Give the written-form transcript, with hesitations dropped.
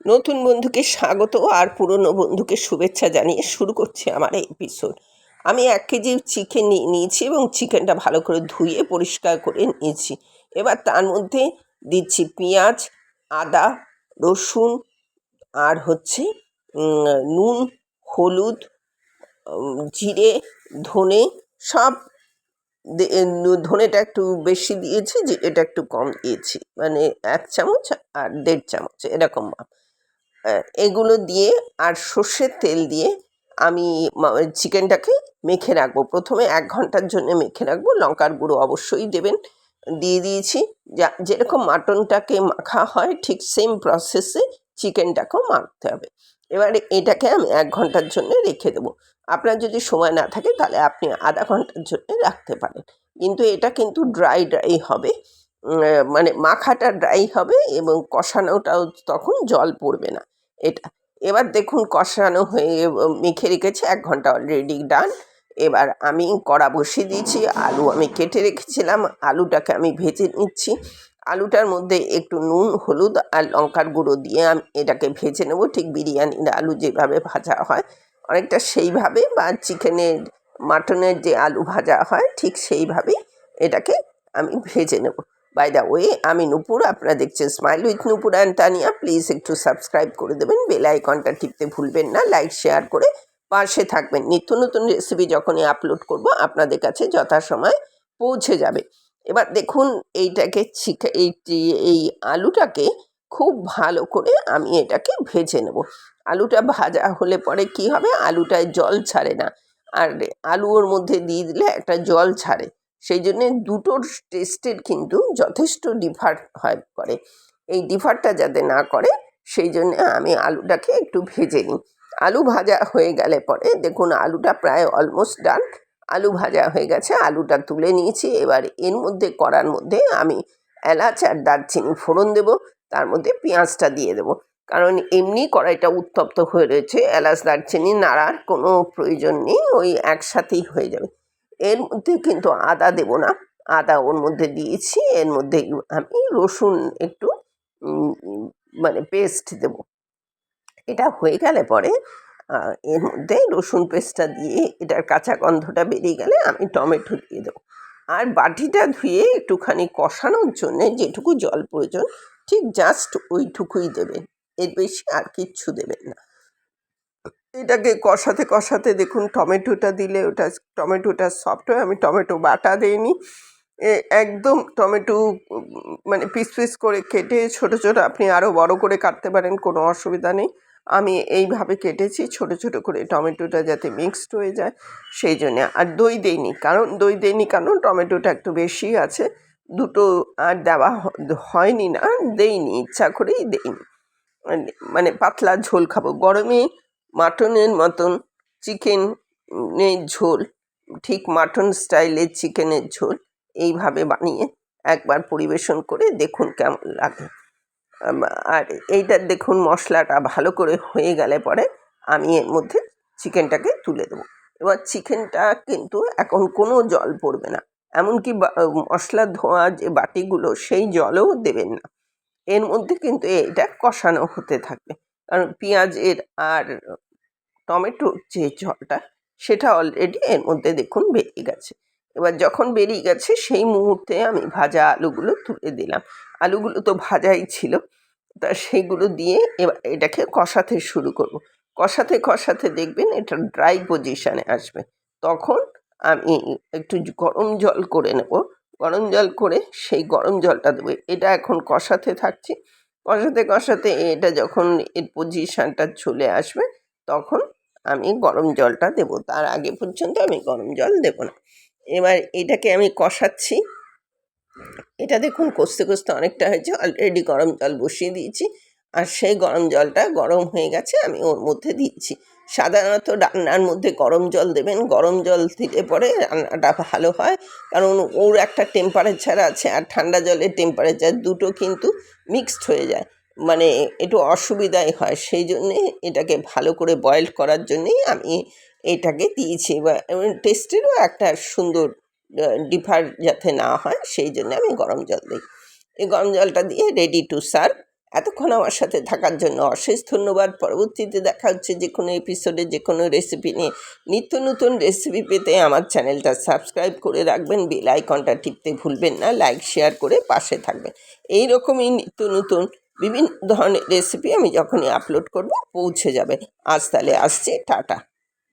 নতুন বন্ধুকে স্বাগত আর পুরনো বন্ধুকে শুভেচ্ছা জানিয়ে শুরু করছি আমার এই এপিসোড। আমি 1 কেজি চিকেন নিয়েছি এবং চিকেনটা ভালো করে ধুয়ে পরিষ্কার করে নিয়েছি। এবার তার মধ্যে দিচ্ছি পেঁয়াজ, আদা, রসুন আর হচ্ছে নুন, হলুদ, জিরে, ধনে সব। ধনেটা একটু বেশি দিয়েছি, জিরেটা একটু কম দিয়েছি, মানে 1 চামচ আর 1.5 চামচ এরকম মাপ। এগুলো দিয়ে আর সর্ষের তেল দিয়ে আমি চিকেনটাকে মেখে রাখবো। প্রথমে 1 ঘন্টার জন্য মেখে রাখবো। লঙ্কার গুঁড়ো অবশ্যই দেবেন, দিয়ে দিয়েছি। যেরকম মাটনটাকে মাখা হয় ঠিক সেম প্রসেসে চিকেনটাকেও মাখতে হবে। এবারে এটাকে আমি 1 ঘন্টার জন্য রেখে দেবো। আপনার যদি সময় না থাকে তাহলে আপনি আধা ঘন্টার জন্য রাখতে পারেন, কিন্তু এটা কিন্তু ড্রাই হবে। মানে মাখাটা ড্রাই হবে এবং কষানোটাও তখন জল পড়বে না এটা। এবার দেখুন কষানো হয়ে মেখে রেখেছি, 1 ঘন্টা অলরেডি ডান। এবার আমি কড়া বসিয়ে দিয়েছি, আলু আমি কেটে রেখেছিলাম, আলুটাকে আমি ভেজে নিচ্ছি। আলুটার মধ্যে একটু নুন, হলুদ আর লঙ্কার গুঁড়ো দিয়ে আমি এটাকে ভেজে নেব, ঠিক বিরিয়ানির আলু যেভাবে ভাজা হয় অনেকটা সেইভাবে, বা চিকেনের মাটনের যে আলু ভাজা হয় ঠিক সেইভাবেই এটাকে আমি ভেজে নেব। বাই দ্য ওয়ে, আমি নূপুর, আপনারা দেখছেন smile with Nupur and Tania. Please একটু সাবস্ক্রাইব করে দেবেন, বেল আইকনটা টিপতে ভুলবেন না, লাইক শেয়ার করে পাশে থাকবেন। নিত্য নতুন রেসিপি যখনই আপলোড করব আপনাদের কাছে যথাসময়ে পৌঁছে যাবে। এবার দেখুন এইটাকে এই আলুটাকে খুব ভালো করে আমি এটাকে ভেজে নেব। আলুটা ভাজা হলে পরে কি হবে, আলুটায় জল ছাড়ে না, আর আলু ওর মধ্যে দিয়ে দিলে একটা জল ছাড়ে। সেই জন্যে দুটোর টেস্টের কিন্তু যথেষ্ট ডিফার করে। এই ডিফারটা যাতে না করে সেই জন্যে আমি আলুটাকে একটু ভেজে নিই। আলু ভাজা হয়ে গেলে পরে দেখুন আলুটা প্রায় অলমোস্ট ডান। আলু ভাজা হয়ে গেছে, আলুটা তুলে নিয়েছি। এবার এর মধ্যে কড়ার মধ্যে আমি এলাচ আর দারচিনি ফোড়ন দেবো, তার মধ্যে পেঁয়াজটা দিয়ে দেবো। কারণ এমনি কড়াইটা উত্তপ্ত হয়ে রয়েছে, এলাচ দারচিনি নাড়ার কোনো প্রয়োজন নেই, ওই একসাথেই হয়ে যাবে। এর মধ্যে কিন্তু আদা দেব না, আদা ওর মধ্যে দিয়েছি। এর মধ্যে আমি রসুন একটু মানে পেস্ট দেব। এটা হয়ে গেলে পরে এর মধ্যে রসুন পেস্টটা দিয়ে এটার কাঁচা গন্ধটা বেরিয়ে গেলে আমি টমেটো দিয়ে দেবো। আর বাটিটা ধুয়ে একটুখানি কষানোর জন্যে যেটুকু জল প্রয়োজন ঠিক জাস্ট ওইটুকুই দেবেন, এর বেশি আর কিচ্ছু দেবেন না। এটাকে কষাতে কষাতে দেখুন টমেটোটা দিলে টমেটোটা সফট হয়। আমি টমেটো বাটা দিইনি, একদম টমেটো মানে পিস পিস করে কেটে ছোট ছোট, আপনি আরও বড় করে কাটতে পারেন, কোনো অসুবিধা নেই। আমি এইভাবে কেটেছি ছোট ছোট করে, টমেটোটা যাতে মিক্সড হয়ে যায় সেই জন্যে। আর দই দেইনি, কারণ টমেটোটা একটু বেশি আছে, দুটো আর দেওয়া হয়নি না, দেইনি, ইচ্ছা করেই দেইনি। মানে পাতলা ঝোল খাবো গরমে, মাটনের মতন চিকেনের ঝোল, ঠিক মাটন স্টাইলের চিকেনের ঝোল এইভাবে বানিয়ে একবার পরিবেশন করে দেখুন কেমন লাগে। আর এইটা দেখুন মশলাটা ভালো করে হয়ে গেলে পরে আমি এর মধ্যে চিকেনটাকে তুলে দেবো। এবার চিকেনটা কিন্তু এখন কোনো জল পড়বে না, এমনকি মশলা ধোয়া যে বাটিগুলো সেই জলও দেবেন না। এর মধ্যে কিন্তু এটা কষানো হতে থাকবে, কারণ পেঁয়াজের আর টমেটোর যে জলটা সেটা অলরেডি এর মধ্যে দেখুন বেরিয়ে গেছে। এবার যখন বেরিয়ে গেছে সেই মুহূর্তে আমি ভাজা আলুগুলো তুলে দিলাম। আলুগুলো তো ভাজাই ছিল, তা সেইগুলো দিয়ে এবার এটাকে কষাতে শুরু করব। কষাতে কষাতে দেখবেন এটা ড্রাই পজিশানে আসবে, তখন আমি একটু গরম জল করে নেব। গরম জল করে সেই গরম জলটা দেবো। এটা এখন কষাতে থাকছি, কষাতে কষাতে এটা যখন এর পজিশানটা চলে আসবে তখন আমি গরম জলটা দেব, তার আগে পর্যন্ত আমি গরম জল দেব না। এবার এটাকে আমি কষাচ্ছি। এটা দেখুন কষতে কষতে অনেকটা হয়েছে, অলরেডি গরম জল বসিয়ে দিয়েছি, আর সেই গরম জলটা গরম হয়ে গেছে, আমি ওর মধ্যে দিচ্ছি। সাধারণত রান্নার মধ্যে গরম জল দেবেন, গরম জল দিলে পরে রান্নাটা ভালো হয়, কারণ ওর একটা টেম্পারেচার আছে আর ঠান্ডা জলের টেম্পারেচার দুটো কিন্তু মিক্সড হয়ে যায়, মানে একটু অসুবিধাই হয়। সেই জন্যে এটাকে ভালো করে বয়েল করার জন্যেই আমি এটাকে দিয়েছি, বা টেস্টেরও একটা সুন্দর ডিফার যাতে না হয় সেই জন্য আমি গরম জল দিই। এই গরম জলটা দিয়ে রেডি টু সার্ভ এতক্ষণ আমার সাথে থাকার জন্য অশেষ ধন্যবাদ। পরবর্তীতে দেখা হচ্ছে যে কোনো এপিসোডে যে কোনো রেসিপি নিয়ে। নিত্য নতুন রেসিপি পেতে আমার চ্যানেলটা সাবস্ক্রাইব করে রাখবেন, বেল আইকনটা টিপতে ভুলবেন না, লাইক শেয়ার করে পাশে থাকবেন। এই রকমই নিত্য নতুন বিভিন্ন ধরনের রেসিপি আমি যখনই আপলোড করব পৌঁছে যাবে। আজ তাহলে আসছি, টাটা।